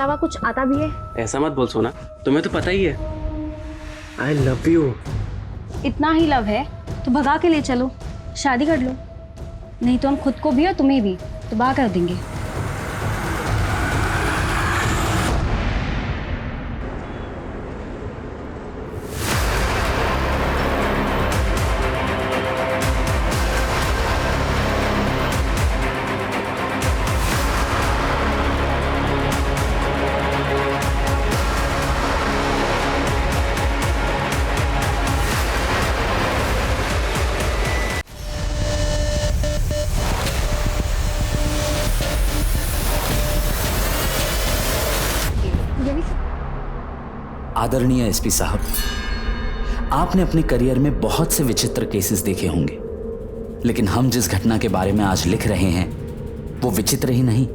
अलावा कुछ आता भी है? ऐसा मत बोल सोना, तुम्हें तो पता ही है आई लव यू। इतना ही लव है तो भगा के ले चलो, शादी कर लो, नहीं तो हम खुद को भी और तुम्हें भी तबाह कर देंगे। आदरणीय एसपी साहब, आपने अपने करियर में बहुत से विचित्र केसेस देखे होंगे, लेकिन हम जिस घटना के बारे में आज लिख रहे हैं वो विचित्र ही नहीं,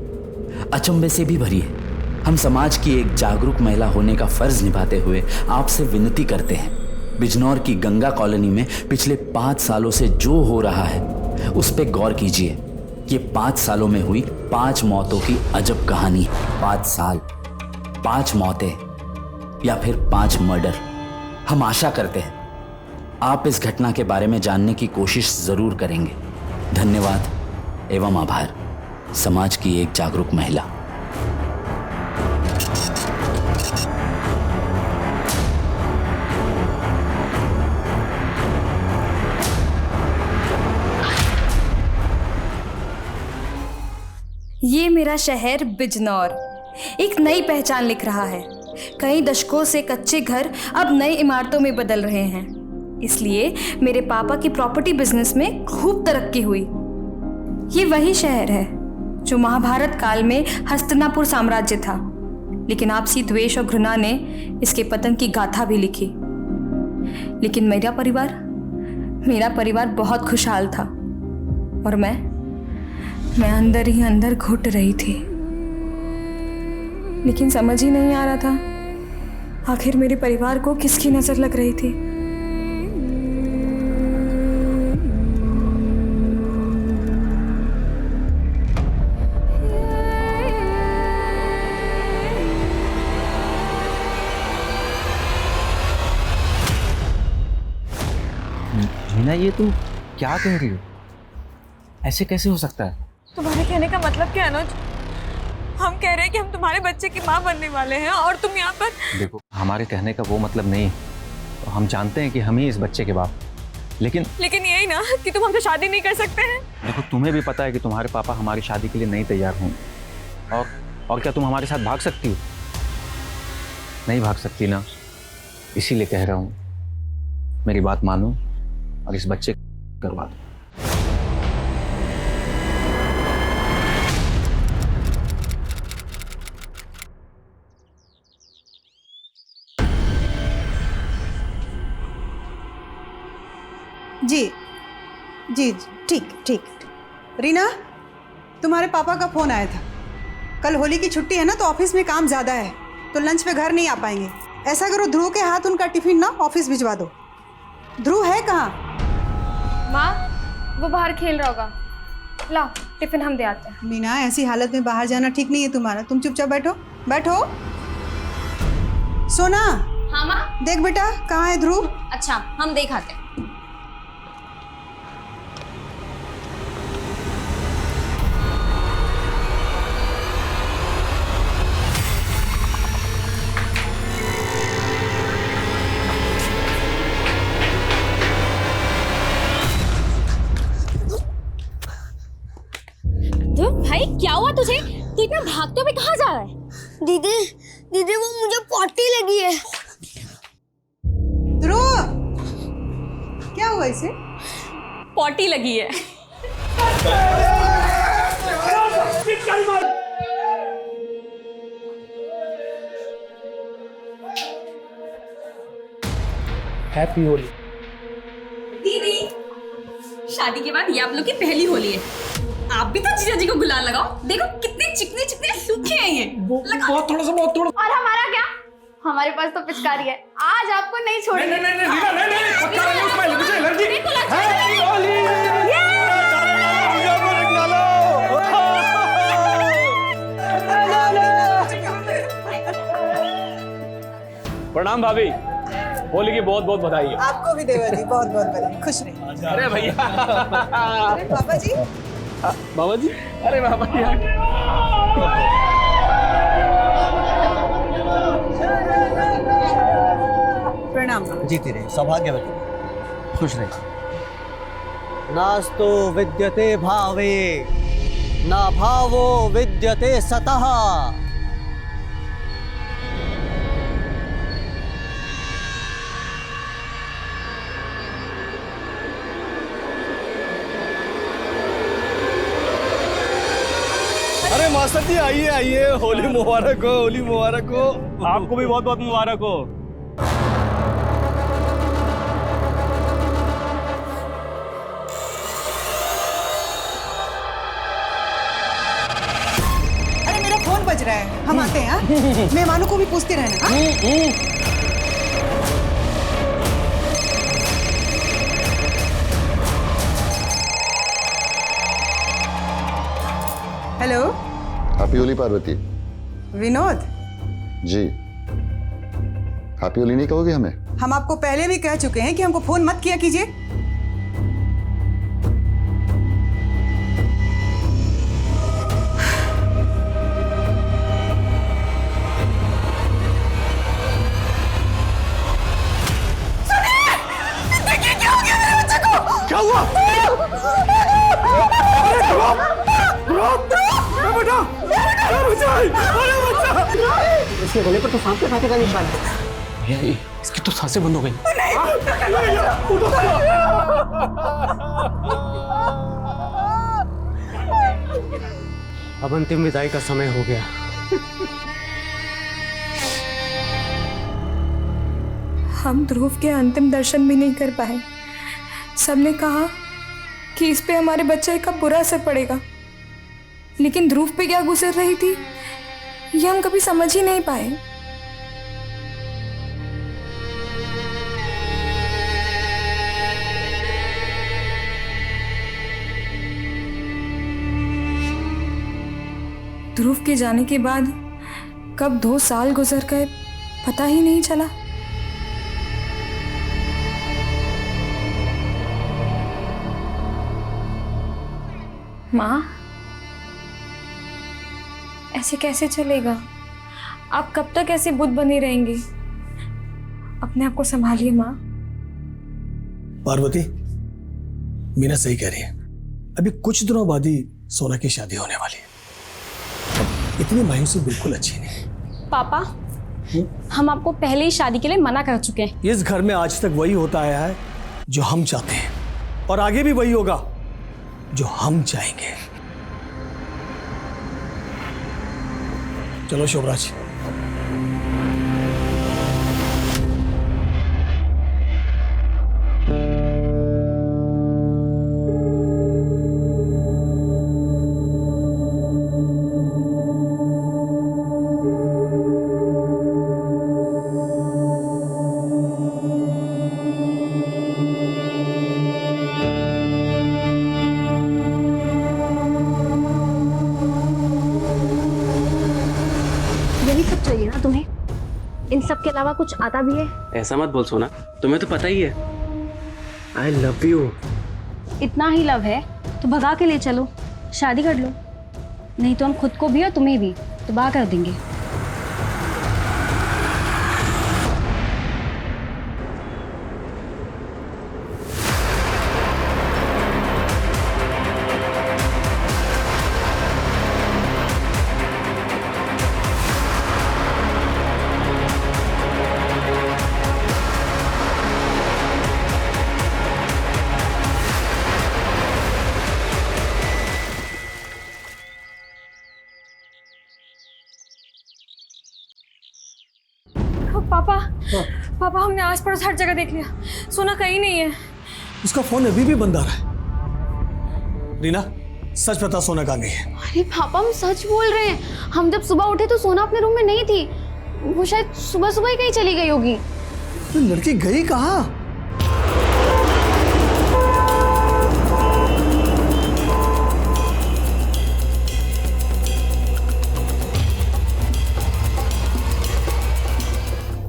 अचंभे से भी भरी है। हम समाज की एक जागरूक महिला होने का फर्ज निभाते हुए आपसे विनती करते हैं, बिजनौर की गंगा कॉलोनी में पिछले 5 सालों से जो हो रहा है उस पर गौर कीजिए। ये 5 सालों में हुई 5 मौतों की अजब कहानी है। 5 साल, 5 मौतें या फिर 5 मर्डर। हम आशा करते हैं आप इस घटना के बारे में जानने की कोशिश जरूर करेंगे। धन्यवाद एवं आभार। समाज की एक जागरूक महिला। ये मेरा शहर बिजनौर एक नई पहचान लिख रहा है। कई दशकों से कच्चे घर अब नई इमारतों में बदल रहे हैं, इसलिए मेरे पापा की प्रॉपर्टी बिजनेस में खूब तरक्की हुई। ये वही शहर है जो महाभारत काल में हस्तिनापुर साम्राज्य था, लेकिन आपसी द्वेष और घृणा ने इसके पतन की गाथा भी लिखी। लेकिन मेरा परिवार बहुत खुशहाल था और मैं अंदर ही अंदर घुट रही थी। लेकिन समझ ही नहीं आ रहा था आखिर मेरे परिवार को किसकी नजर लग रही थी। मीना, ये तू क्या कह रही हो? ऐसे कैसे हो सकता है? तुम्हारे कहने का मतलब क्या है अनुज? हम कह रहे हैं कि हम तुम्हारे बच्चे की माँ बनने वाले हैं और तुम यहाँ पर। देखो, हमारे कहने का वो मतलब नहीं। हम जानते हैं कि हम ही इस बच्चे के बाप, लेकिन यही ना कि तुम हमसे शादी नहीं कर सकते हैं। देखो, तुम्हें भी पता है कि तुम्हारे पापा हमारी शादी के लिए नहीं तैयार हों। और क्या तुम हमारे साथ भाग सकती हो? नहीं भाग सकती ना, इसीलिए कह रहा हूँ मेरी बात मानो और इस बच्चे को करवा दो। जी जी जी, ठीक ठीक। रीना, तुम्हारे पापा का फ़ोन आया था। कल होली की छुट्टी है ना, तो ऑफिस में काम ज़्यादा है, तो लंच पे घर नहीं आ पाएंगे। ऐसा करो, ध्रुव के हाथ उनका टिफिन ना ऑफिस भिजवा दो। ध्रुव है कहाँ? माँ, वो बाहर खेल रहा होगा। लाओ टिफिन हम दे आते हैं। मीना, ऐसी हालत में बाहर जाना ठीक नहीं है तुम्हारा। तुम चुपचाप बैठो बैठो। सोना। हाँ माँ। देख बेटा, कहाँ है ध्रुव? अच्छा, हम देख आते हैं। भाई क्या हुआ तुझे? तू इतना भागते हुए कहाँ जा रहा है? दीदी वो मुझे पॉटी लगी है। ध्रुव, क्या हुआ इसे? पॉटी लगी है। हैप्पी होली। दीदी, शादी के बाद ये आप लोग की पहली होली है। आप भी तो जीजा जी को गुलाल लगाओ। देखो कितने चिकने चिकने सूखे हैं ये। बहुत थोड़ा। और हमारा क्या? हमारे पास तो पिचकारी है, आज आपको नहीं छोड़ेंगे। प्रणाम भाभी, होली की बहुत बहुत बधाई है। आपको भी देवर जी बहुत बहुत बधाई, खुश रहिए। अरे भैया, अरे बाबा जी, बाबा जी, अरे बाबा जी, प्रणाम। जीती रहे, सौभाग्यवती, खुश रहे। नास्तु विद्यते भावे, ना भावो विद्यते सतः। अरे मास्टर जी आइए आइए, होली मुबारक हो, होली मुबारक हो। आपको भी बहुत बहुत मुबारक हो। अरे मेरा फोन बज रहा है, हम आते हैं। हाँ? मेहमानों को भी पूछते रहना। हाँ? Hello, happy Holi Parvati Vinod. Ji. Happy Holi नहीं कहोगे हमें? हम आपको पहले भी कह चुके हैं कि हमको फोन मत किया कीजिए। क्या हुआ? इसके गले पर तो सांप के कांटे का निशान है। भैया इसकी तो सांसें बंद हो गई। अब अंतिम विदाई का समय हो गया। हम ध्रुव के अंतिम दर्शन भी नहीं कर पाए। सबने कहा कि इस पे हमारे बच्चे का बुरा असर पड़ेगा, लेकिन ध्रुव पे क्या गुजर रही थी ये हम कभी समझ ही नहीं पाए। ध्रुव के जाने के बाद कब 2 साल गुजर गए पता ही नहीं चला। माँ, ऐसे कैसे चलेगा? आप कब तक ऐसे बुद्ध बने रहेंगे? अपने आप को संभालिए माँ। पार्वती, मीना सही कह रही है। अभी कुछ दिनों बाद ही सोना की शादी होने वाली है। इतनी मायूसी बिल्कुल अच्छी नहीं। पापा, हम आपको पहले ही शादी के लिए मना कर चुके हैं। इस घर में आज तक वही होता आया है जो हम चाहते हैं, और आगे भी वही होगा जो हम चाहेंगे। चलो शोभराज। यही सब चाहिए ना तुम्हें? इन सब के अलावा कुछ आता भी है? ऐसा मत बोल सोना, तुम्हें तो पता ही है। I love you. इतना ही लव है तो भगा के ले चलो, शादी कर लो। नहीं तो हम खुद को भी और तुम्हें भी तबाह कर देंगे। पापा, हमने आस पड़ोस हर जगह देख लिया, सोना कहीं नहीं है। उसका फोन अभी भी बंद आ रहा है। रीना, सच बता, सोना कहाँ गई है? अरे पापा, हम सच बोल रहे हैं। हम जब सुबह उठे तो सोना अपने रूम में नहीं थी। वो शायद सुबह सुबह ही कहीं चली गई होगी। तो लड़की गई कहाँ?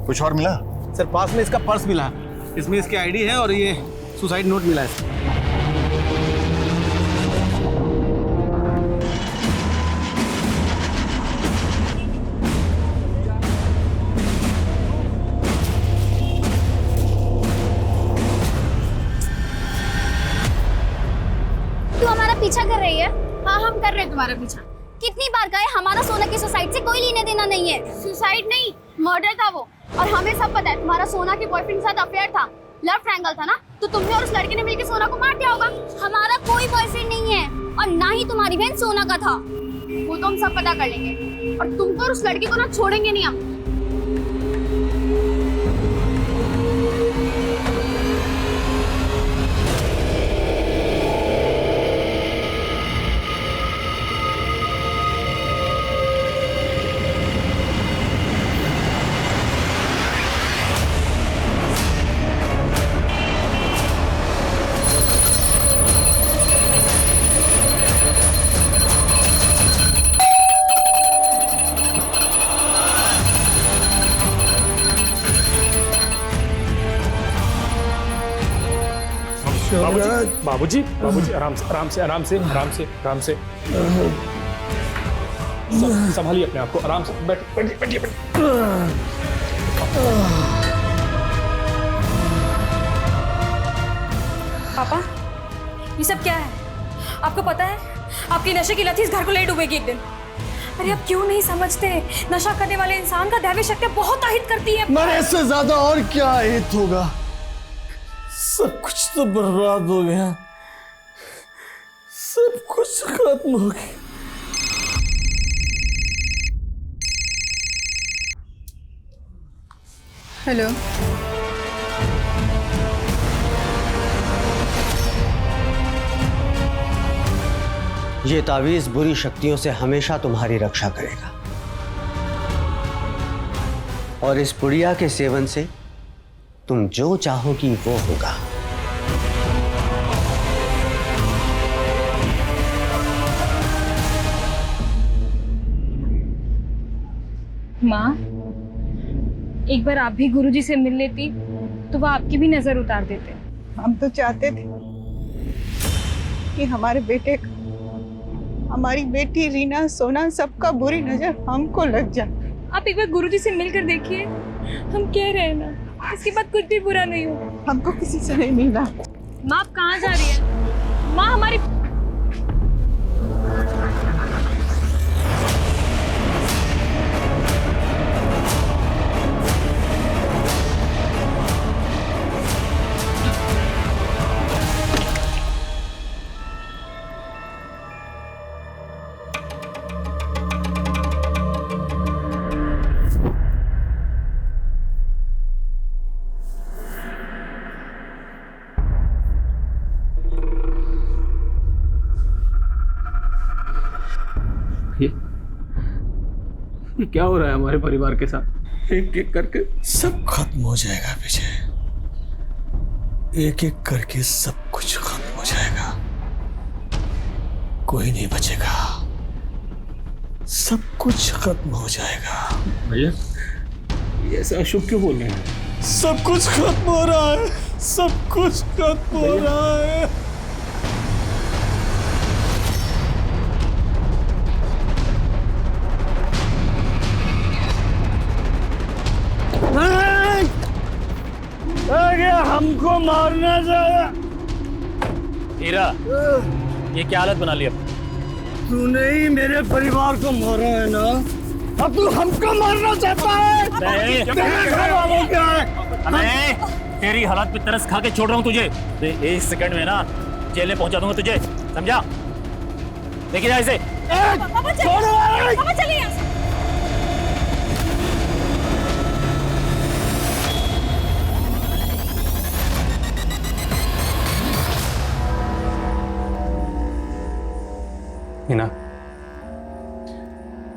कुछ और मिला? सर पास में इसका पर्स मिला, इसमें इसकी आईडी है और ये सुसाइड नोट मिला है। तू हमारा पीछा कर रही है? हाँ हम कर रहे हैं तुम्हारा पीछा। कितनी बार कहे हमारा सोना की सुसाइड से कोई लेने देना नहीं है। सुसाइड नहीं, मर्डर था वो। और हमें सब पता है तुम्हारा सोना के बॉयफ्रेंड के साथ अफेयर था, लव ट्रायंगल था ना, तो तुमने और उस लड़के ने मिलकर सोना को मार दिया होगा। हमारा कोई बॉयफ्रेंड नहीं है और ना ही तुम्हारी बहन सोना का था, वो तो हम सब पता कर लेंगे। और तुमको और उस लड़के को ना छोड़ेंगे नहीं हम। बाबूजी आराम से संभालिए अपने आप को, आराम से बैठिए। पापा ये सब क्या है? आपको पता है आपकी नशे की लत इस घर को ले डूबेगी एक दिन। अरे आप क्यों नहीं समझते, नशा करने वाले इंसान का दैवी शक्ति बहुत अहित करती है। मरे से ज्यादा और क्या अहित होगा? सब कुछ तो बर्बाद हो गया, सब कुछ खत्म हो गया। हेलो, ये तावीज बुरी शक्तियों से हमेशा तुम्हारी रक्षा करेगा और इस पुड़िया के सेवन से तुम जो चाहोगी वो होगा। माँ, एक बार आप भी गुरुजी से मिल लेती तो वो आपकी भी नजर उतार देते। हम तो चाहते थे कि हमारे बेटे, हमारी बेटी रीना, सोना, सबका बुरी नजर हमको लग जाए। आप एक बार गुरुजी से मिलकर देखिए, हम कह रहे हैं ना, इसके बाद कुछ भी बुरा नहीं हो। हमको किसी से नहीं मिलना। माँ आप कहाँ जा रही है? माँ हमारी ये क्या हो रहा है हमारे परिवार के साथ? एक एक करके सब खत्म हो जाएगा विजय, एक एक करके सब कुछ खत्म हो जाएगा, कोई नहीं बचेगा, सब कुछ खत्म हो जाएगा। भैया ये ऐसा अशुभ क्यों बोल रहे हैं? सब कुछ खत्म हो रहा है, सब कुछ खत्म हो रहा है। हमको मारना चाहिए। हीरा, ये क्या हालत बना लिया? तूने ही मेरे परिवार को मारा है ना, अब तू हमको मारना चाहता है? नहीं। तेरे घर वालों क्या है? मैं तेरी हालत पे तरस खा के छोड़ रहा हूँ तुझे। एक सेकंड में ना जेल में पहुंचा दूंगा तुझे, समझा? देखिए ऐसे चलिए।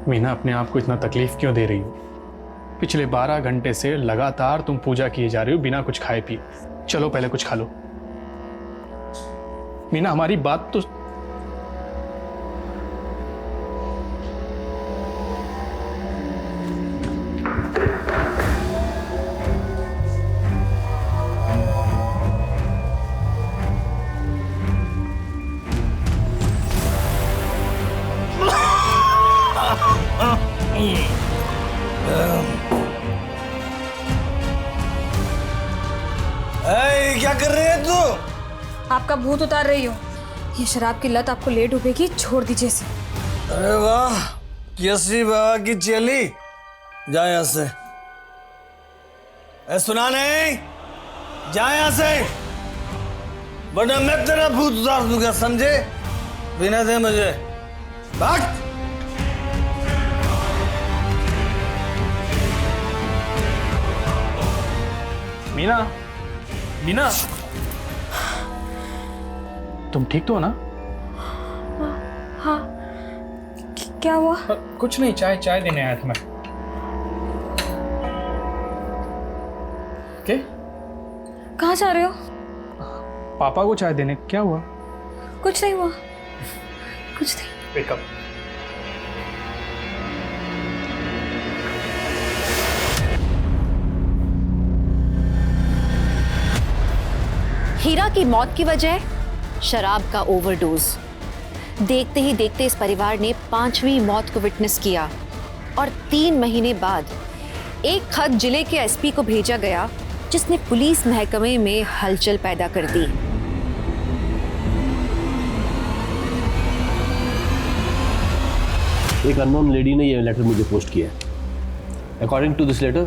मीना अपने आप को इतना तकलीफ क्यों दे रही हो? पिछले 12 घंटे से लगातार तुम पूजा किए जा रही हो बिना कुछ खाए पिए। चलो पहले कुछ खा लो। मीना हमारी बात तो क्या कर रही है तू? आपका भूत उतार रही हो। ये शराब की लत आपको ले डूबेगी, छोड़ दीजिए इसे। अरे वाह, यसी बाबा की चेली, जा यहाँ से। सुना नहीं, जा यहाँ से, वरना मैं तेरा भूत उतार दूंगा, समझे? बिना दे मुझे, भाग। मीना, मीना, तुम ठीक तो हो ना? हाँ, क्या हुआ? कुछ नहीं, चाय देने आया था मैं। क्या? कहाँ जा रहे हो? पापा को चाय देने। क्या हुआ? कुछ नहीं हुआ, कुछ नहीं। Wake up. हीरा की मौत की वजह शराब का ओवरडोज। देखते ही देखते इस परिवार ने 5वीं मौत को विटनेस किया और 3 महीने बाद एक खत जिले के एसपी को भेजा गया जिसने पुलिस महकमे में हलचल पैदा कर दी। एक अननोन लेडी ने यह लेटर मुझे पोस्ट किया है। According to this letter,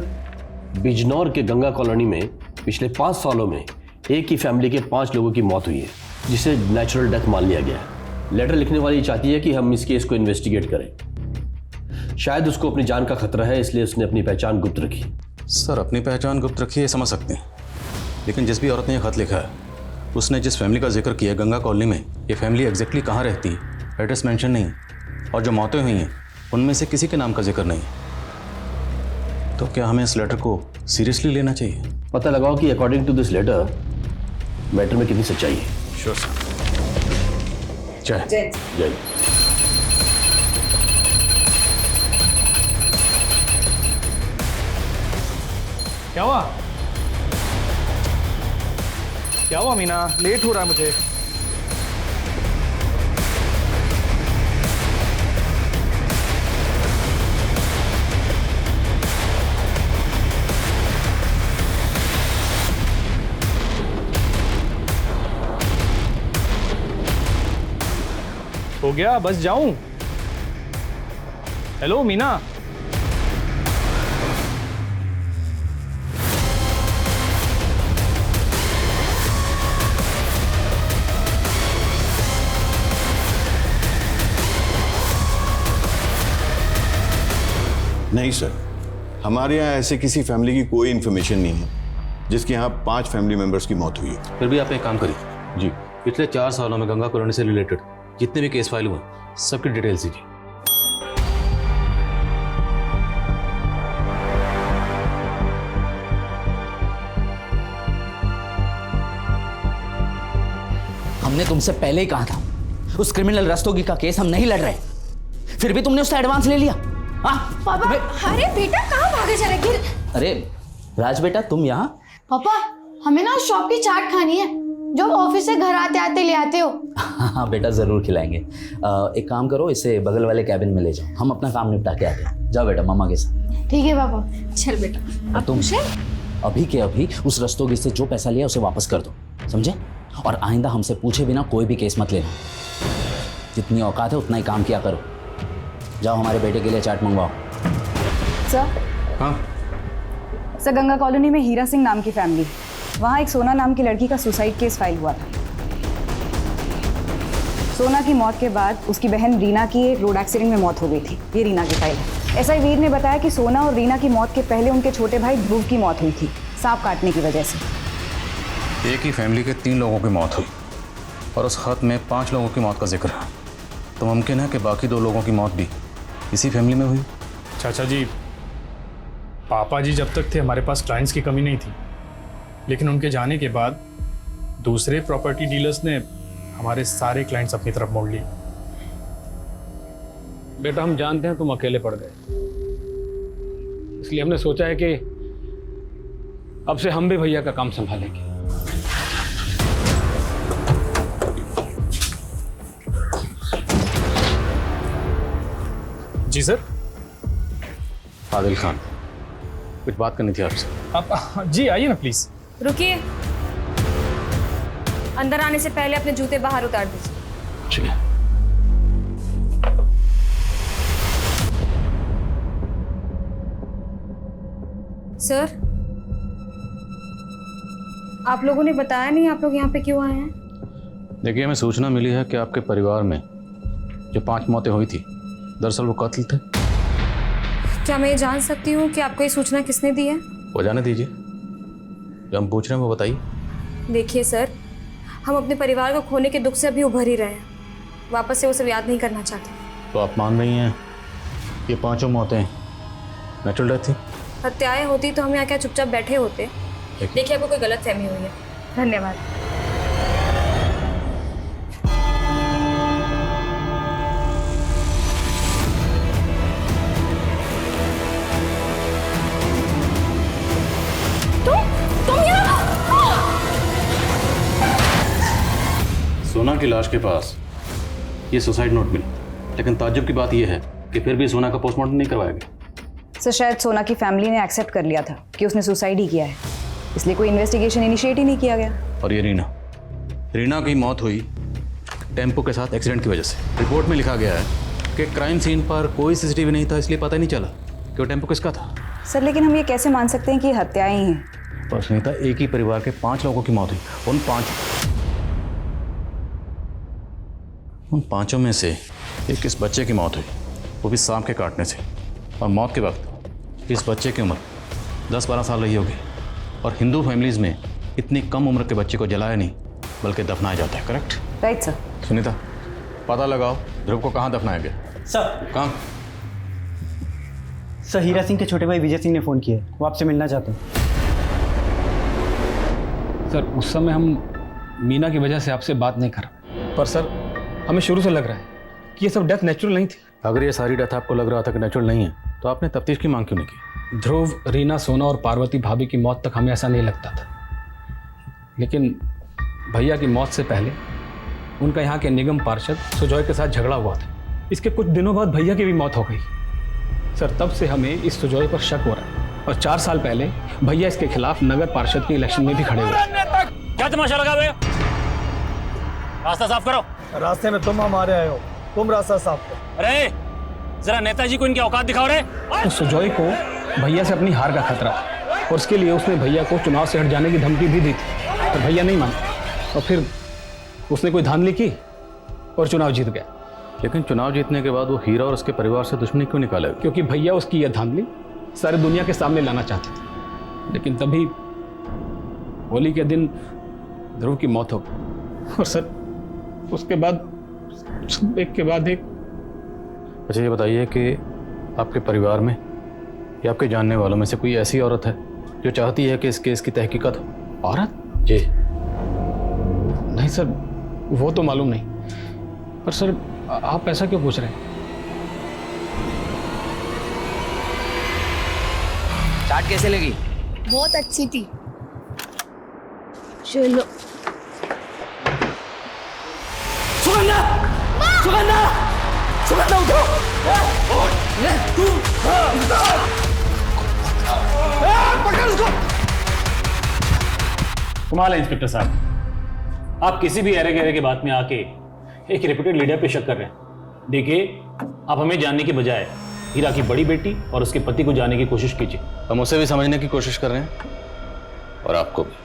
Bijnor के गंगा कॉलोनी में पिछले 5 सालों में एक ही फैमिली के 5 लोगों की मौत हुई है, जिसे नेचुरल डेथ मान लिया गया है। लेटर लिखने वाली चाहती है कि हम इस केस को इन्वेस्टिगेट करें। शायद उसको अपनी जान का खतरा है, इसलिए उसने अपनी पहचान गुप्त रखी। सर, अपनी पहचान गुप्त रखी है समझ सकते हैं, लेकिन जिस भी औरत ने यह खत लिखा है उसने जिस फैमिली का जिक्र किया गंगा कॉलोनी में, ये फैमिली एग्जैक्टली कहाँ रहती है, एड्रेस मेंशन नहीं, और जो मौतें हुई हैं उनमें से किसी के नाम का जिक्र नहीं। तो क्या हमें इस लेटर को सीरियसली लेना चाहिए? पता लगाओ कि according to this letter matter में कितनी सच्चाई है। Sure sir. जय जय। क्या हुआ? क्या हुआ मीना? लेट हो रहा है मुझे। हो गया, बस जाऊं? हेलो मीना। नहीं सर, हमारे यहाँ ऐसे किसी फैमिली की कोई इन्फॉर्मेशन नहीं है जिसके यहाँ 5 फैमिली मेंबर्स की मौत हुई है। फिर भी आप एक काम करिए जी, पिछले 4 सालों में गंगा कॉलोनी से रिलेटेड जितने भी केस फाइल हुए सबकी डिटेल्स दीजिए। हमने तुमसे पहले ही कहा था उस क्रिमिनल रस्तोगी का केस हम नहीं लड़ रहे, फिर भी तुमने उससे एडवांस ले लिया। पापा, अरे बेटा कहाँ भागे जा रहे? अरे राज बेटा, तुम यहाँ? पापा, हमें ना शॉप की चाट खानी है जो ऑफिस से घर आते आते ले आते हो। हाँ बेटा, जरूर खिलाएंगे। एक काम करो, इसे बगल वाले कैबिन में ले जाओ, हम अपना काम निपटा के आते हैं। जाओ बेटा मम्मा के साथ। ठीक है पापा। चल बेटा। तुम अभी के अभी उस रस्तोगी से जो पैसा लिया उसे वापस कर दो, समझे? और आइंदा हमसे पूछे बिना कोई भी केस मत लेना। जितनी औकात है उतना ही काम किया करो। जाओ हमारे बेटे के लिए चाट मंगवाओ। सर। हाँ सर, गंगा कॉलोनी में हीरा सिंह नाम की फैमिली, वहाँ एक सोना नाम की लड़की का सुसाइड केस फाइल हुआ था। सोना की मौत के बाद उसकी बहन रीना की एक रोड एक्सीडेंट में मौत हो गई थी। ये रीना की फाइल है। एसआई वीर ने बताया कि सोना और रीना की मौत के पहले उनके छोटे भाई ध्रुव की मौत हुई थी, सांप काटने की वजह से। एक ही फैमिली के 3 लोगों की मौत हुई और उस खत में 5 लोगों की मौत का जिक्र है, तो मुमकिन है कि बाकी 2 लोगों की मौत भी इसी फैमिली में हुई। चाचा जी, पापा जी जब तक थे हमारे पास क्लाइंट्स की कमी नहीं थी, लेकिन उनके जाने के बाद दूसरे प्रॉपर्टी डीलर्स ने हमारे सारे क्लाइंट्स अपनी तरफ मोड़ लिए। बेटा, हम जानते हैं तुम अकेले पड़ गए, इसलिए हमने सोचा है कि अब से हम भी भैया का काम संभालेंगे। जी सर। आदिल खान, कुछ बात करनी थी आपसे। आप जी आइए ना प्लीज। रुकिए। अंदर आने से पहले अपने जूते बाहर उतार दीजिए। ठीक है। सर, आप लोगों ने बताया नहीं आप लोग यहाँ पे क्यों आए हैं? देखिए, हमें सूचना मिली है कि आपके परिवार में जो 5 मौतें हुई थी, दरअसल वो कत्ल थे। क्या मैं ये जान सकती हूँ कि आपको ये सूचना किसने दी है? वो जाने दीजिए, जो हम पूछ रहे हैं वो बताइए। देखिए सर, हम अपने परिवार को खोने के दुख से अभी उभर ही रहे हैं, वापस से वो सब याद नहीं करना चाहते। तो आप मान रही हैं ये 5 मौतें नेचुरल डेथ थी? हत्याएं होती तो हम यहाँ क्या चुपचाप बैठे होते? देखिए, आपको कोई गलतफहमी हुई है। धन्यवाद। सोना की लाश के पास ये सुसाइड नोट मिला, लेकिन ताज्जुब की बात यह है कि फिर भी सोना का पोस्टमार्टम नहीं करवाया गया। सर, शायद सोना की फैमिली ने एक्सेप्ट कर लिया था कि उसने सुसाइड ही किया है, इसलिए कोई इन्वेस्टिगेशन इनिशिएट ही नहीं किया गया। और ये रीना की मौत हुई टेम्पो के साथ एक्सीडेंट की वजह से। रिपोर्ट में लिखा गया है कि क्राइम सीन पर कोई सीसीटीवी नहीं था, इसलिए पता नहीं चला कि वो टेम्पो किसका था। सर, लेकिन हम ये कैसे मान सकते हैं कि हत्याएं ही हैं? पर सुनीता, एक ही परिवार के 5 लोगों की मौत हुई। उन पांचों में से एक इस बच्चे की मौत हुई, वो भी सांप के काटने से। और मौत के वक्त इस बच्चे की उम्र 10-12 साल रही होगी। और हिंदू फैमिलीज में इतनी कम उम्र के बच्चे को जलाया नहीं बल्कि दफनाया जाता है। करेक्ट? Right sir. सुनीता, पता लगाओ ध्रुव को कहाँ दफनाया गया। सर, कहाँ? सर, हीरा सिंह के छोटे भाई विजय सिंह ने फ़ोन किया है, वो आपसे मिलना चाहते हैं। सर, उस समय हम मीना की वजह से आपसे बात नहीं कर, पर सर हमें शुरू से लग रहा है कि ये सब डेथ नेचुरल नहीं थी। अगर ये सारी डेथ आपको लग रहा था कि नेचुरल नहीं है, तो आपने तफ्तीश की मांग क्यों नहीं की? ध्रुव, रीना, सोना और पार्वती भाभी की मौत तक हमें ऐसा नहीं लगता था, लेकिन भैया की मौत से पहले उनका यहाँ के निगम पार्षद सुजॉय के साथ झगड़ा हुआ था। इसके कुछ दिनों बाद भैया की भी मौत हो गई। सर, तब से हमें इस सुजॉय पर शक हो रहा है। और 4 साल पहले भैया इसके खिलाफ नगर पार्षद के इलेक्शन में भी खड़े हुए। क्या तमाशा लगा हुए? रास्ता साफ करो। रास्ते में तुम हमारे आए हो, तुम रास्ता साफ करो। अरे जरा नेताजी को इनकी औकात दिखाओ रे। तो सुजॉय को भैया से अपनी हार का खतरा था और उसके लिए उसने भैया को चुनाव से हट जाने की धमकी भी दी थी, पर भैया नहीं माना और फिर उसने कोई धांधली की और चुनाव जीत गया। लेकिन चुनाव जीतने के बाद वो हीरा और उसके परिवार से दुश्मनी क्यों निकाले? क्योंकि भैया उसकी यह धांधली सारी दुनिया के सामने लाना चाहते थे। लेकिन तभी होली के दिन ध्रुव की मौत हो गई और सर उसके बाद एक के बाद एक। अच्छा, ये बताइए कि आपके परिवार में या आपके जानने वालों में से कोई ऐसी औरत है जो चाहती है कि इस केस की तहकीकात हो? औरत? जी नहीं सर, वो तो मालूम नहीं, पर सर आप ऐसा क्यों पूछ रहे हैं? चाट कैसे लगी? बहुत अच्छी थी। चलो। सुगंधा! सुगंधा! सुगंधा उठो! पकड़ उसको! कमाल है इंस्पेक्टर साहब, आप किसी भी एरे गहरे के बात में आके एक रेप्यूटेड लीडर पे शक कर रहे हैं। देखिए, आप हमें जानने के बजाय हीरा की बड़ी बेटी और उसके पति को जानने की कोशिश कीजिए। हम उसे भी समझने की कोशिश कर रहे हैं और आपको भी।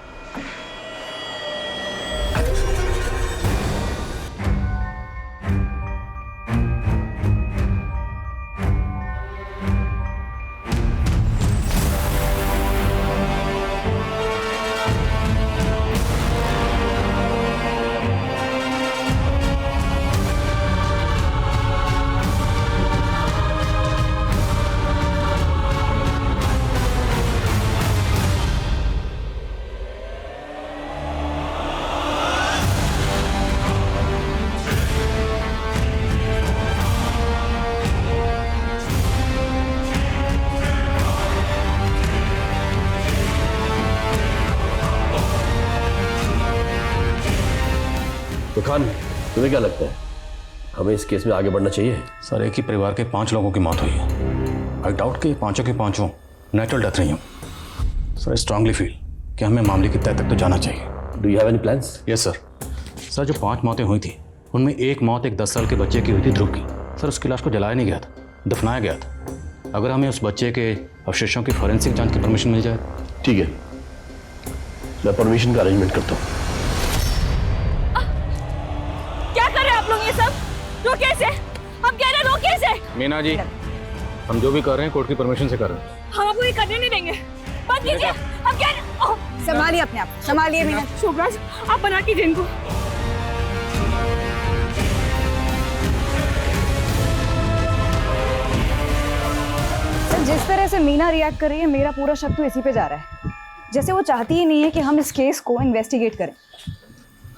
तो खान, तुम्हें क्या लगता है हमें इस केस में आगे बढ़ना चाहिए? सर, एक ही परिवार के 5 लोगों की मौत हुई है। आई डाउट कि पांचों के पांचों नेचुरल डेथ नहीं हो। सर, आई स्ट्रांगली फील कि हमें मामले की तह तक तो जाना चाहिए। Do you have any plans? Yes sir. Sir जो 5 मौतें हुई थी उनमें एक मौत एक 10 साल के बच्चे की हुई थी, ध्रुव की। सर उसकी लाश को जलाया नहीं गया था, दफनाया गया था। अगर हमें उस बच्चे के अवशेषों की फॉरेंसिक जांच की परमिशन मिल जाए। ठीक है, मैं परमिशन का अरेंजमेंट करता हूँ। क्या कर रहे हैं आप लोग ये सब? रोक कैसे? हम कह रहे हैं रोक कैसे? मीना जी, हम जो भी कर रहे हैं कोर्ट की परमिशन से कर रहे हैं। हम आपको ये करने नहीं देंगे। बंद कीजिए। हम कह रहे संभालिए अपने आप, संभालिए मीना। शोभराज, आप बना कीजिए इनको। सर जिस तरह से मीना रिएक्ट कर रही है, मेरा पूरा शक तो इसी पे जा रहा है, जैसे वो चाहती ही नहीं है कि हम इस केस को इन्वेस्टिगेट करें।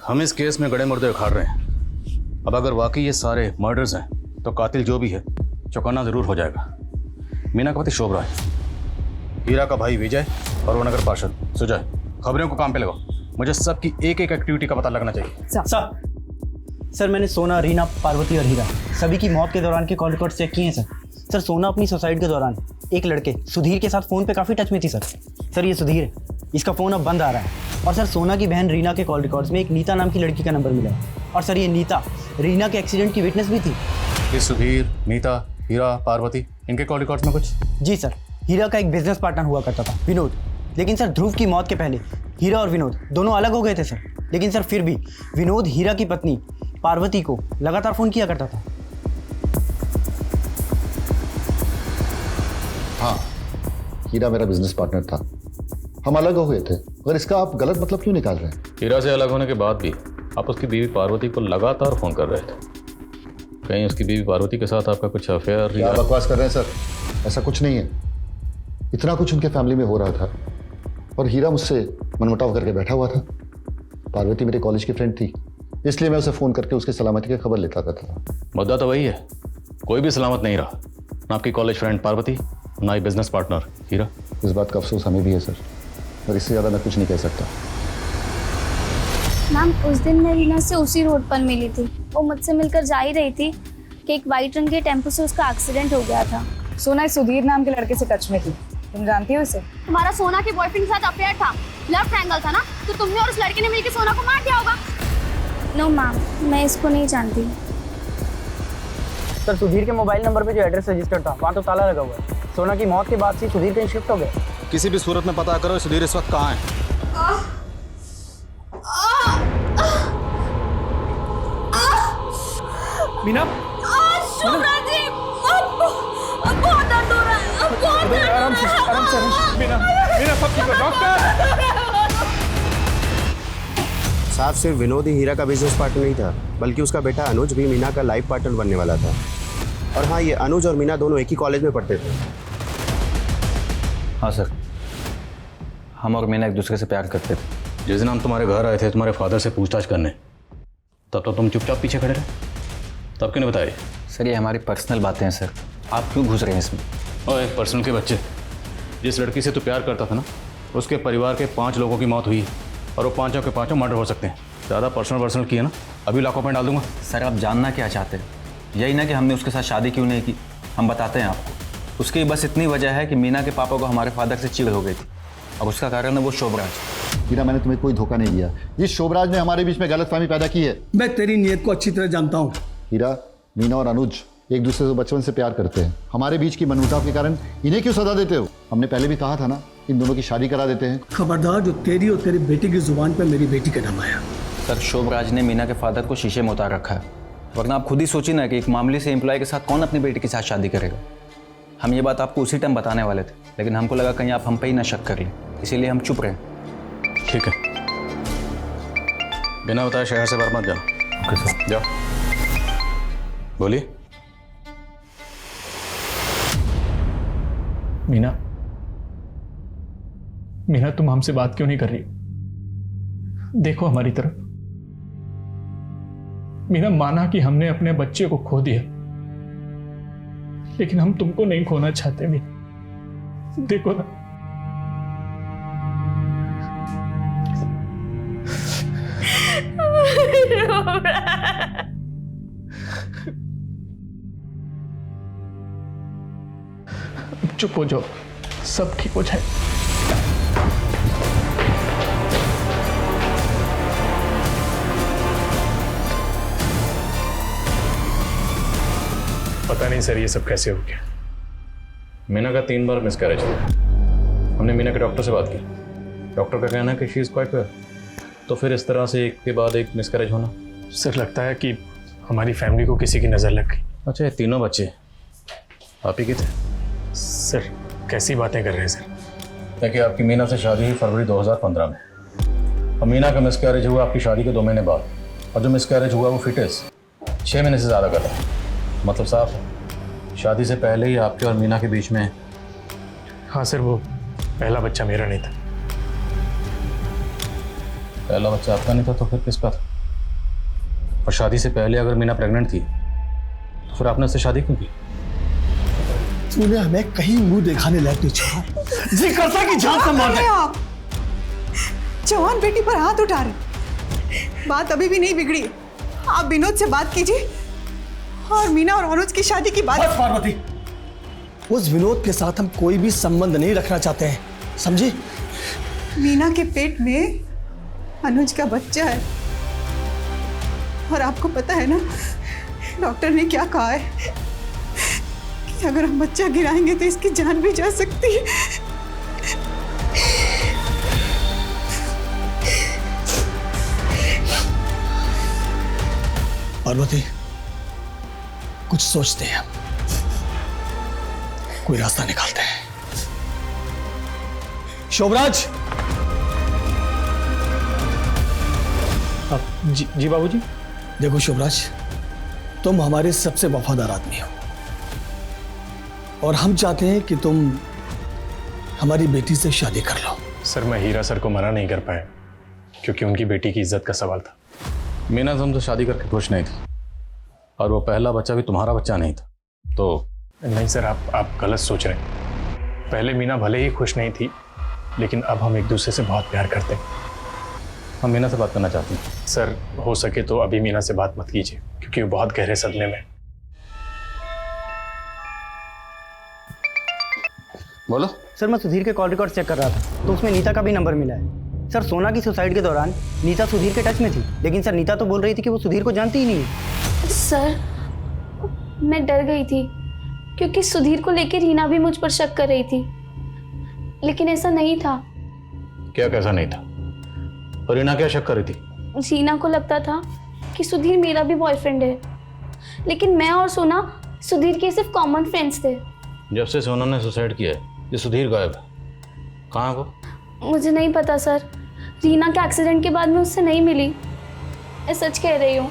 हम इस केस में गड़े मुर्दे उखाड़ रहे हैं। अब अगर वाकई ये सारे मर्डर्स हैं तो कातिल जो भी है चौकन्ना जरूर हो जाएगा। मीना का पति शोभराज, हीरा का भाई विजय और वो नगर पार्षद सुजय। खबरों को काम पे लगाओ, मुझे सबकी एक एक एक्टिविटी का पता लगना चाहिए। सर मैंने सोना, रीना, पार्वती और हीरा सभी की मौत के दौरान के कॉल रिकॉर्ड चेक किए हैं सर। सर सोना अपनी सुसाइड के दौरान एक लड़के सुधीर के साथ फ़ोन पे काफ़ी टच में थी सर। सर ये सुधीर है, इसका फ़ोन अब बंद आ रहा है। और सर सोना की बहन रीना के कॉल रिकॉर्ड्स में एक नीता नाम की लड़की का नंबर मिला है। और सर ये नीता रीना के एक्सीडेंट की विटनेस भी थी। ये सुधीर, नीता, हीरा, पार्वती, इनके कॉल रिकॉर्ड्स में कुछ? जी सर, हीरा का एक बिजनेस पार्टनर हुआ करता था विनोद, लेकिन सर ध्रुव की मौत के पहले हीरा और विनोद दोनों अलग हो गए थे सर। लेकिन सर फिर भी विनोद हीरा की पत्नी पार्वती को लगातार फ़ोन किया करता था। हाँ, हीरा मेरा बिजनेस पार्टनर था, हम अलग हो गए थे, मगर इसका आप गलत मतलब क्यों निकाल रहे हैं? हीरा से अलग होने के बाद भी आप उसकी बीवी पार्वती को लगातार फ़ोन कर रहे थे। कहीं उसकी बीवी पार्वती के साथ आपका कुछ अफेयर? क्या बकवास कर रहे हैं सर, ऐसा कुछ नहीं है। इतना कुछ उनके फैमिली में हो रहा था और हीरा मुझसे मनमुटाव करके बैठा हुआ था। पार्वती मेरे कॉलेज की फ्रेंड थी, इसलिए मैं उसे फ़ोन करके उसकी सलामती की खबर लेता था। मुद्दा तो वही है, कोई भी सलामत नहीं रहा, ना आपकी कॉलेज फ्रेंड पार्वती, ना ही बिजनेस पार्टनर हीरा। इस बात का अफसोस हमें भी है सर, और इससे ज़्यादा मैं कुछ नहीं कह सकता। मैम उस दिन मैं रीना से उसी रोड पर मिली थी। वो मुझसे मिलकर जा ही रही थी कि एक वाइट रंग के टेम्पो से उसका एक्सीडेंट हो गया था। सोना इस सुधीर नाम के लड़के से टच में थी, तुम जानती हो उसे? तुम्हारा सोना के बॉयफ्रेंड के साथ अफेयर था, लव ट्रायंगल था ना, तो तुमने और उस लड़के ने मिलकर सोना को मार दिया होगा। नो मैम, मैं इसको नहीं जानती। सर सुधीर के मोबाइल नंबर पे जो एड्रेस रजिस्टर्ड था वहाँ तो ताला लगा हुआ है। सोना की मौत के बाद से सुधीर कहीं शिफ्ट हो गया। किसी भी सूरत में पता करो सुधीर इस वक्त कहाँ है। मीना, शोभराज जी, बहुत दर्द हो रहा है, बहुत दर्द हो रहा है। आराम से। मीना, सब ठीक है डॉक्टर। साहब सिर्फ विनोद ही हीरा का बिजनेस पार्टनर नहीं था, बल्कि उसका बेटा अनुज भी मीना का लाइफ पार्टनर बनने वाला था। और हाँ, ये अनुज और मीना दोनों एक ही कॉलेज में पढ़ते थे। हाँ सर, हम और मीना एक दूसरे से प्यार करते थे। जिस दिन हम तुम्हारे घर आए थे तुम्हारे फादर से पूछताछ करने, तब तो तुम चुपचाप पीछे खड़े रहे, तब क्यों नहीं बताए? सर ये हमारी पर्सनल बातें हैं सर, आप क्यों घुस रहे हैं इसमें? ओए पर्सनल के बच्चे, जिस लड़की से तू प्यार करता था ना, उसके परिवार के 5 लोगों की मौत हुई है और वो 5 के 5 मर्डर हो सकते हैं। ज़्यादा पर्सनल किया ना, अभी लाखों में डाल दूंगा। सर आप जानना क्या चाहते हैं? यही ना कि हमने उसके साथ शादी क्यों नहीं की, हम बताते हैं आपको। उसकी बस इतनी वजह है कि मीना के पापा को हमारे फादर से चिढ़ हो गई थी, और उसका कारण है वो शोभराज। हीरा, मैंने तुम्हें कोई धोखा नहीं दिया, ये शोभराज ने हमारे बीच में गलतफहमी पैदा की है। मैं तेरी नीयत को अच्छी तरह जानता हूँ। हीरा, मीना और अनुज एक दूसरे से बचपन से प्यार करते हैं, हमारे बीच की मनमुटाव के कारण इन्हें क्यों सजा देते हो? हमने पहले भी कहा था ना, इन दोनों की शादी करा देते हैं। खबरदार जो तेरी और तेरी बेटी की जुबान पर मेरी बेटी का नाम आया। सर शोभराज ने मीना के फादर को शीशे में उतार रखा है, वरना आप खुद ही सोचिए ना कि एक मामूली से एम्प्लॉय के साथ कौन अपनी बेटी के साथ शादी करेगा। हम ये बात आपको उसी टाइम बताने वाले थे, लेकिन हमको लगा कहीं आप हम पे ही ना शक कर लें, इसीलिए हम चुप रहे। ठीक है, बिना बताए शहर से बाहर मत जाओ। Okay sir. जाओ। बोलिए। मीना, तुम हमसे बात क्यों नहीं कर रही? देखो हमारी तरफ। मीना, माना कि हमने अपने बच्चे को खो दिया, लेकिन हम तुमको नहीं खोना चाहते। मीना देखो ना, चुप हो जाओ, सब ठीक हो जाए। पता नहीं सर ये सब कैसे हो गया। मीना का 3 बार मिसकैरेज हुआ। हमने मीना के डॉक्टर से बात की। डॉक्टर का कहना है कि शी इज़ क्वाइट वेल। तो फिर इस तरह से एक के बाद एक मिसकैरेज होना। सर लगता है कि हमारी फैमिली को किसी की नज़र लग गई। अच्छा, ये तीनों बच्चे आप ही के थे? सर कैसी बातें कर रहे हैं सर? देखिए, आपकी मीना से शादी हुई फरवरी 2015 में, और मीना का मिसकैरेज हुआ आपकी शादी के 2 महीने बाद, और जो मिसकैरेज हुआ वो फिटेस 6 महीने से ज़्यादा कर रहा है। मतलब साफ है, शादी से पहले ही आपके और मीना के बीच में। हाँ सर, वो पहला बच्चा मेरा नहीं था। पहला बच्चा आपका नहीं था तो फिर किसका था? और शादी से पहले अगर मीना प्रेग्नेंट थी तो फिर आपने उससे शादी क्यों की? तूने हमें कहीं मुंह दिखाने लायक नहीं छोड़ा। जी करता कि जान से मार दे। आप जवान बेटी पर हाथ उठा रहे। बात अभी भी नहीं बिगड़ी। आप विनोद से बात कीजिए और मीना और अनुज की शादी की बात। बस पार्वती, उस विनोद के साथ हम कोई भी संबंध नहीं रखना चाहते हैं, समझी? मीना के पेट में अनुज का बच्चा है और आपको पता है ना डॉक्टर ने क्या कहा है कि अगर हम बच्चा गिराएंगे तो इसकी जान भी जा सकती है। पार्वती, कुछ सोचते हैं, कोई रास्ता निकालते हैं। शोभराज। जी बाबूजी। देखो शोभराज, तुम हमारे सबसे वफादार आदमी हो और हम चाहते हैं कि तुम हमारी बेटी से शादी कर लो। सर मैं हीरा सर को मना नहीं कर पाया क्योंकि उनकी बेटी की इज्जत का सवाल था। मीना तुम तो शादी करके खुश नहीं थी, और वो पहला बच्चा भी तुम्हारा बच्चा नहीं था तो। नहीं सर, आप गलत सोच रहे हैं। पहले मीना भले ही खुश नहीं थी, लेकिन अब हम एक दूसरे से बहुत प्यार करते हैं। हम मीना से बात करना चाहते हैं। सर हो सके तो अभी मीना से बात मत कीजिए क्योंकि वो बहुत गहरे सदमे में। बोलो। सर मैं सुधीर के कॉल रिकॉर्ड चेक कर रहा था तो उसमें नीता का भी नंबर मिला है। सर सोना की सुसाइड के दौरान नीता सुधीर के टच में थी, लेकिन सर नीता तो बोल रही थी कि वो सुधीर को जानती ही नहीं है। सर मैं डर गई थी क्योंकि सुधीर को लेकर रीना भी मुझ पर शक कर रही थी, लेकिन ऐसा नहीं था। क्या कैसा नहीं था? और रीना क्या शक कर रही थी? रीना को लगता था कि सुधीर मेरा भी बॉयफ्रेंड है, लेकिन मैं और सोना सुधीर के सिर्फ कॉमन फ्रेंड्स थे। जब से सोना ने सुसाइड किया है ये सुधीर गायब है। कहाँ वो? मुझे नहीं पता सर, रीना के एक्सीडेंट के बाद मैं उससे नहीं मिली। मैं सच कह रही हूँ,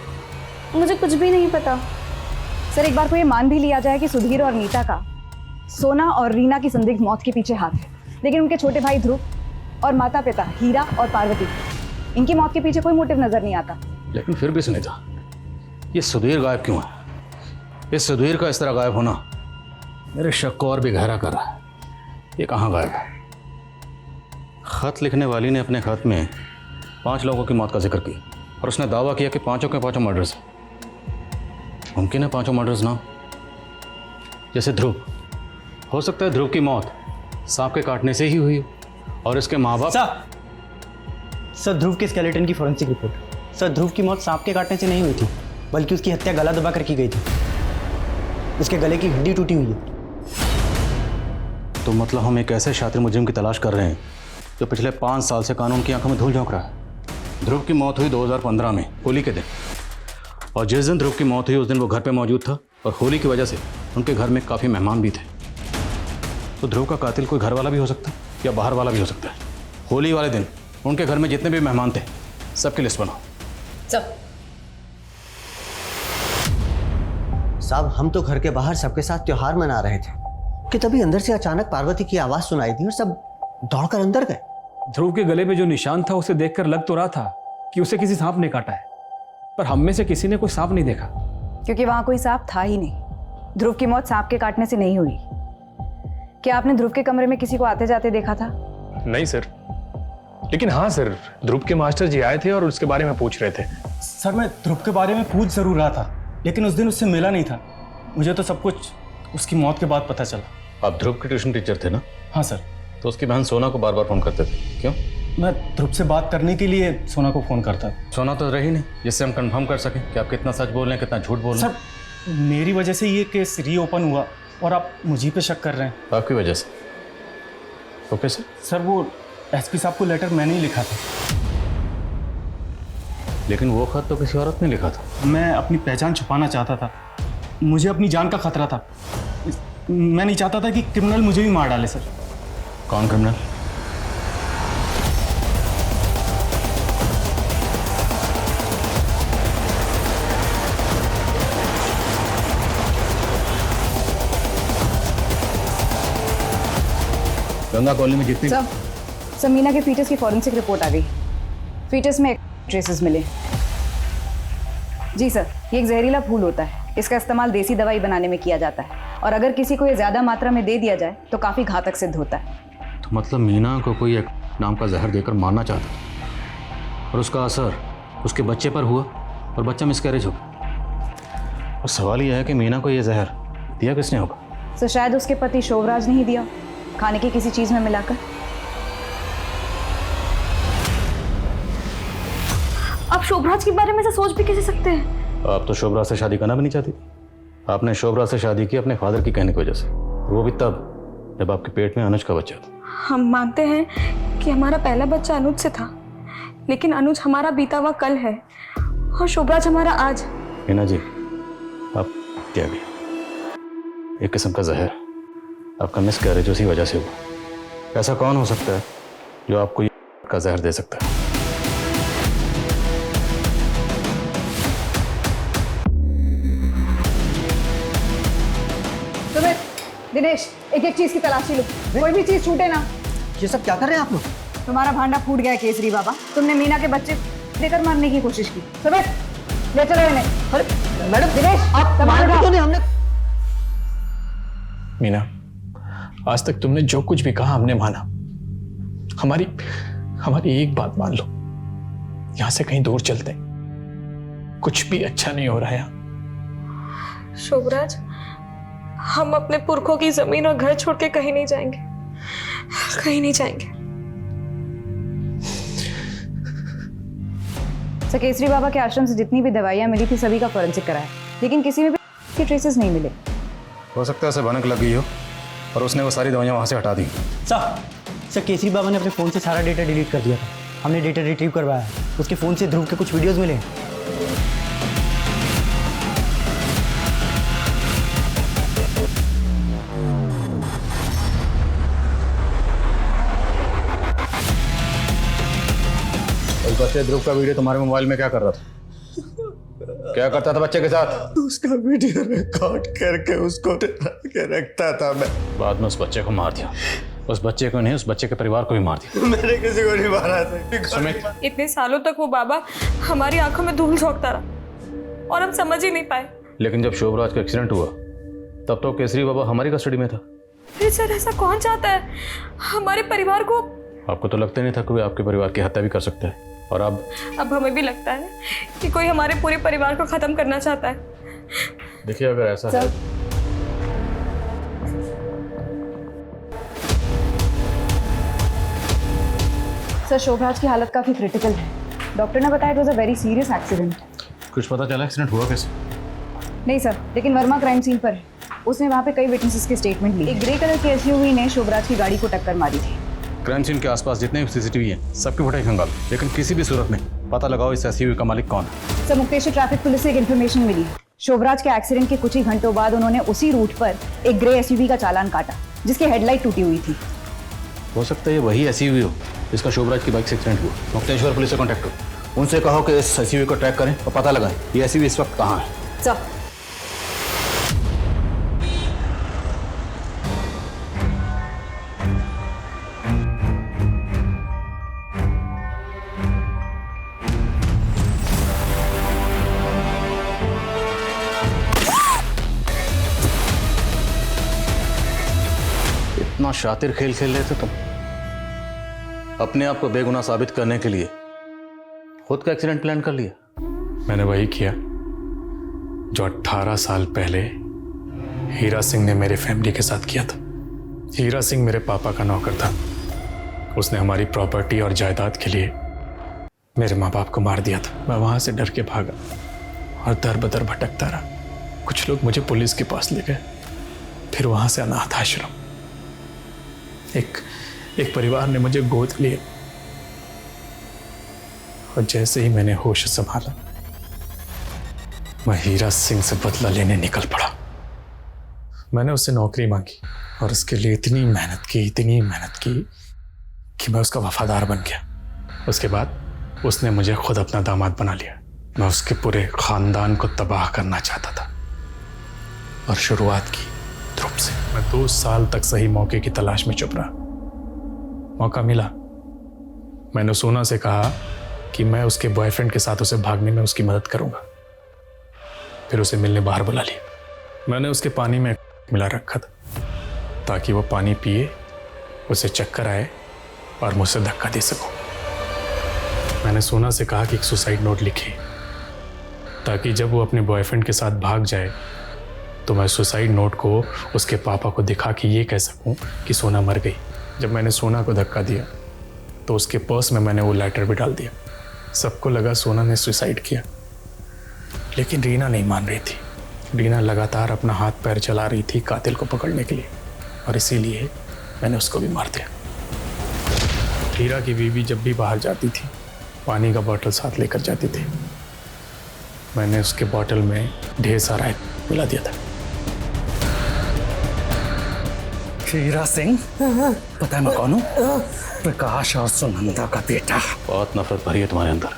मुझे कुछ भी नहीं पता। सर एक बार को ये मान भी लिया जाए कि सुधीर और नीता का सोना और रीना की संदिग्ध मौत के पीछे हाथ है, लेकिन उनके छोटे भाई ध्रुव और माता पिता हीरा और पार्वती, इनकी मौत के पीछे कोई मोटिव नजर नहीं आता। लेकिन फिर भी सुनीता, ये सुधीर गायब क्यों है? इस सुधीर का इस तरह गायब होना मेरे शक को और भी गहरा कर रहा है। ये कहाँ गायब है? खत लिखने वाली ने अपने खत में 5 लोगों की मौत का जिक्र किया और उसने दावा किया कि 5 के 5 मर्डर्स हैं। मुमकिन है 5 मर्डर्स ना हो। जैसे ध्रुव, हो सकता है ध्रुव की मौत सांप के काटने से ही हुई हो और इसके माँ बाप। सर ध्रुव के स्केलेटन की फॉरेंसिक रिपोर्ट। सर ध्रुव की मौत सांप के काटने से नहीं हुई थी, बल्कि उसकी हत्या गला दबा कर की गई थी। उसके गले की हड्डी टूटी हुई है। तो मतलब हम एक ऐसे शातिर मुजरिम की तलाश कर रहे हैं जो पिछले 5 साल से कानून की आंखों में धूल झोंक रहा है। ध्रुव की मौत हुई 2015 में होली के दिन, और जिस दिन ध्रुव की मौत हुई उस दिन वो घर पे मौजूद था और होली की वजह से उनके घर में काफ़ी मेहमान भी थे। तो ध्रुव का कातिल कोई घर वाला भी हो सकता है या बाहर वाला भी हो सकता है। होली वाले दिन उनके घर में जितने भी मेहमान थे सबकी लिस्ट बनाओ। साहब हम तो घर के बाहर सबके साथ त्योहार मना रहे थे कि तभी अंदर से अचानक पार्वती की आवाज सुनाई दी और सब दौड़कर अंदर गए। ध्रुव के गले पे जो निशान था उसे देखकर लग तो रहा था कि उसे किसी सांप ने काटा है, पर हम में से किसी ने कोई सांप नहीं देखा क्योंकि वहां कोई सांप था ही नहीं। ध्रुव की मौत सांप के काटने से नहीं हुई। क्या आपने ध्रुव के कमरे में किसी को आते जाते देखा था? नहीं सर, लेकिन हाँ सर, ध्रुव के मास्टर जी आए थे और उसके बारे में पूछ रहे थे। सर मैं ध्रुव के बारे में पूछ जरूर रहा था, लेकिन उस दिन उससे मिला नहीं था। मुझे तो सब कुछ उसकी मौत के बाद पता चला। आप ध्रुव के ट्यूशन टीचर थे ना? हाँ सर। तो उसकी बहन सोना को बार बार फोन करते थे, क्यों? मैं ध्रुव से बात करने के लिए सोना को फोन करता। सोना तो रही नहीं जिससे हम कंफर्म कर सकें कि आप कितना सच बोल रहे हैं कितना झूठ बोल रहे हैं। सर मेरी वजह से ये केस रीओपन हुआ और आप मुझे पे शक कर रहे हैं। आपकी वजह से? Okay sir. सर वो एसपी साहब को लेटर मैंने ही लिखा था। लेकिन वो खत तो किसी औरत ने लिखा था। मैं अपनी पहचान छुपाना चाहता था, मुझे अपनी जान का खतरा था। मैं नहीं चाहता था कि क्रिमिनल मुझे भी मार डाले। सर कौन क्रिमिनल? गंगा कॉलोनी में जितनी सर मीना के फीटस की फॉरेंसिक रिपोर्ट आ गई। फीटस में ट्रेसेस मिले। जी सर, ये एक जहरीला फूल होता है। इसका इस्तेमाल देसी दवाई बनाने में किया जाता है और अगर किसी को ये ज़्यादा मात्रा में दे दिया जाए तो काफ़ी घातक सिद्ध होता है। तो मतलब मीना को कोई एक नाम का जहर देकर मारना चाहता और उसका असर उसके बच्चे पर हुआ और बच्चा मिसकैरेज हो गया। और सवाल यह है कि मीना को यह जहर दिया किसने होगा? सर शायद उसके पति शोभराज ने ही दिया, खाने की किसी चीज़ में मिलाकर। आप शोभराज के बारे में से सोच भी कैसे सकते हैं? आप तो शोभराज से शादी करना भी नहीं चाहती। आपने शोभराज से शादी की अपने फादर की कहने की वजह से, वो भी तब जब आपके पेट में अनुज का बच्चा था। हम मानते हैं कि हमारा पहला बच्चा अनुज से था, लेकिन अनुज हमारा बीता हुआ कल है और शोभराज हमारा आज। मीना जी, आप क्या गया एक किस्म का जहर आपका मिसकैरेज उसी वजह से हुआ। ऐसा कौन हो सकता है जो आपको ये का जहर दे सकता है? दिनेश, एक एक चीज की तलाशी लो, कोई भी चीज छूटे ना। ये सब क्या कर रहे हैं आप लोग? तुम्हारा भांडा फूट गया है केसरी बाबा। तुमने मीना के बच्चे देकर मारने की कोशिश की। सुबह ले चलो इन्हें। अरे मैडम, दिनेश आप संभाल तो नहीं। हमने मीना, आज तक तुमने जो कुछ भी कहा हमने माना। हमारी एक बात मान लो, यहां से कहीं दूर चलते हैं। कुछ भी अच्छा नहीं हो रहा है यहाँ। शोभराज, हम अपने पुरखों की जमीन और घर छोड़ के कहीं नहीं जाएंगे, कहीं नहीं जाएंगे। सर केसरी बाबा के आश्रम से जितनी भी दवाइयाँ मिली थी सभी का फॉरेंसिक कराया, लेकिन किसी में भी ट्रेसेस नहीं मिले। हो सकता है उसे भनक लग गई हो और उसने वो सारी दवाइयाँ वहाँ से हटा दी। सर केसरी बाबा ने अपने फ़ोन से सारा डेटा डिलीट कर दिया था। हमने डेटा रिट्रीव करवाया। उसके फ़ोन से ध्रुव के कुछ वीडियोज़ मिले। बच्चे ध्रुव का वीडियो तुम्हारे मोबाइल में क्या कर रहा था? क्या करता था बच्चे के साथ? उसका वीडियो रिकॉर्ड करके उसको के रखता था मैं। बाद में उस बच्चे को मार दिया। उस बच्चे को नहीं, उस बच्चे के परिवार को भी मार दिया। मैंने किसी को नहीं मारा था। सुमित, इतने सालों तक वो बाबा हमारी आंखों में धूल झोंकता रहा और हम समझ ही नहीं पाए। लेकिन जब शोभराज का एक्सीडेंट हुआ तब तो केसरी बाबा हमारी कस्टडी में था। फिर सर ऐसा कौन चाहता है हमारे परिवार को? आपको तो लगता नहीं था कि आपके परिवार की हत्या भी कर सकता है, और अब हमें भी लगता है कि कोई हमारे पूरे परिवार को खत्म करना चाहता है। देखिए, अगर ऐसा है सर शोभराज की हालत काफ़ी क्रिटिकल है। डॉक्टर ने बताया it was a very serious accident. कुछ पता चला एक्सीडेंट हुआ कैसे? नहीं सर, लेकिन वर्मा क्राइम सीन पर है। उसने वहाँ पे कई विटनेसेस के स्टेटमेंट लिए। एक ग्रे कलर की एसयूवी ने शोभराज की गाड़ी को टक्कर मारी थी। क्राइम सीन के आसपास जितने भी सीसीटीवी हैं सबकी फुटेज खंगालो, लेकिन किसी भी सूरत में पता लगाओ इस एसयूवी का मालिक कौन है। सर मुक्तेश्वर ट्रैफिक पुलिस से एक इन्फॉर्मेशन मिली। शोभराज के एक्सीडेंट के कुछ ही घंटों बाद उन्होंने उसी रूट पर एक ग्रे एसयूवी का चालान काटा जिसकी हेडलाइट टूटी हुई थी। हो सकता है ये वही एसयूवी हो जिसका शोभराज की बाइक से एक्सीडेंट हुआ। मुक्तेश्वर पुलिस से कॉन्टैक्ट करो, उनसे कहो कि इस एसयूवी को ट्रैक करें और पता लगाएं ये एसयूवी इस वक्त कहाँ है। सर इतना शातिर खेल खेल रहे थे तुम, अपने आप को बेगुनाह साबित करने के लिए खुद का एक्सीडेंट प्लान कर लिया। मैंने वही किया जो 18 साल पहले हीरा सिंह ने मेरे फैमिली के साथ किया था। हीरा सिंह मेरे पापा का नौकर था। उसने हमारी प्रॉपर्टी और जायदाद के लिए मेरे माँ बाप को मार दिया था। मैं वहां से डर के भागा और दर बदर भटकता रहा। कुछ लोग मुझे पुलिस के पास ले गए, फिर वहां से अनाथ आश्रम। एक परिवार ने मुझे गोद लिया और जैसे ही मैंने होश संभाला मैं हीरा सिंह से बदला लेने निकल पड़ा। मैंने उससे नौकरी मांगी और उसके लिए इतनी मेहनत की कि मैं उसका वफादार बन गया। उसके बाद उसने मुझे खुद अपना दामाद बना लिया। मैं उसके पूरे खानदान को तबाह करना चाहता था और शुरुआत की ध्रुव से। मैं 2 साल तक सही मौके की तलाश में चुप रहा। मौका मिला, मैंने सोना से कहा कि मैं उसके बॉयफ्रेंड के साथ उसे भागने में उसकी मदद करूंगा। फिर उसे मिलने बाहर बुला लिया। मैंने उसके पानी में मिला रखा था ताकि वो पानी पिए, उसे चक्कर आए और मुझसे धक्का दे सकूं। मैंने सोना से कहा कि एक सुसाइड नोट लिखे ताकि जब वो अपने बॉयफ्रेंड के साथ भाग जाए तो मैं सुसाइड नोट को उसके पापा को दिखा के ये कह सकूं कि सोना मर गई। जब मैंने सोना को धक्का दिया तो उसके पर्स में मैंने वो लेटर भी डाल दिया। सबको लगा सोना ने सुसाइड किया, लेकिन रीना नहीं मान रही थी। रीना लगातार अपना हाथ पैर चला रही थी कातिल को पकड़ने के लिए और इसीलिए मैंने उसको भी मार दिया। हीरा की बीवी जब भी बाहर जाती थी पानी का बोतल साथ लेकर जाती थी। मैंने उसके बोतल में ढेर सारा मिला दिया था। हीरा सिंह, पता है मैं कौन हूँ? प्रकाश और सुनंदा का बेटा। बहुत नफरत भरी है तुम्हारे अंदर,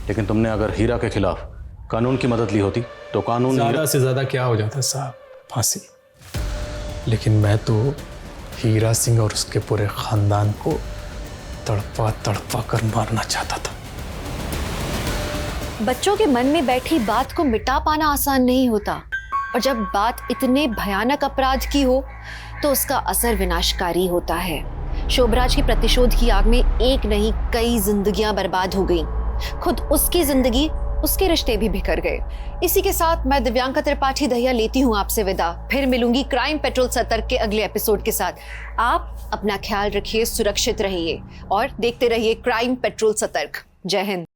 लेकिन तुमने अगर हीरा के खिलाफ कानून की मदद ली होती तो कानून ज्यादा से ज्यादा क्या हो जाता साहब, फांसी। लेकिन मैं तो हीरा सिंह और उसके पूरे खानदान को तड़पा तड़पा कर मारना चाहता था। बच्चों के मन में बैठी बात को मिटा पाना आसान नहीं होता, और जब बात इतने भयानक अपराध की हो तो उसका असर विनाशकारी होता है। शोभराज की प्रतिशोध की आग में एक नहीं कई जिंदगियां बर्बाद हो गईं। खुद उसकी जिंदगी, उसके रिश्ते भी बिखर गए। इसी के साथ मैं दिव्यांका त्रिपाठी दहिया लेती हूँ आपसे विदा। फिर मिलूंगी क्राइम पेट्रोल सतर्क के अगले एपिसोड के साथ। आप अपना ख्याल रखिए, सुरक्षित रहिए और देखते रहिए क्राइम पेट्रोल सतर्क। जय हिंद।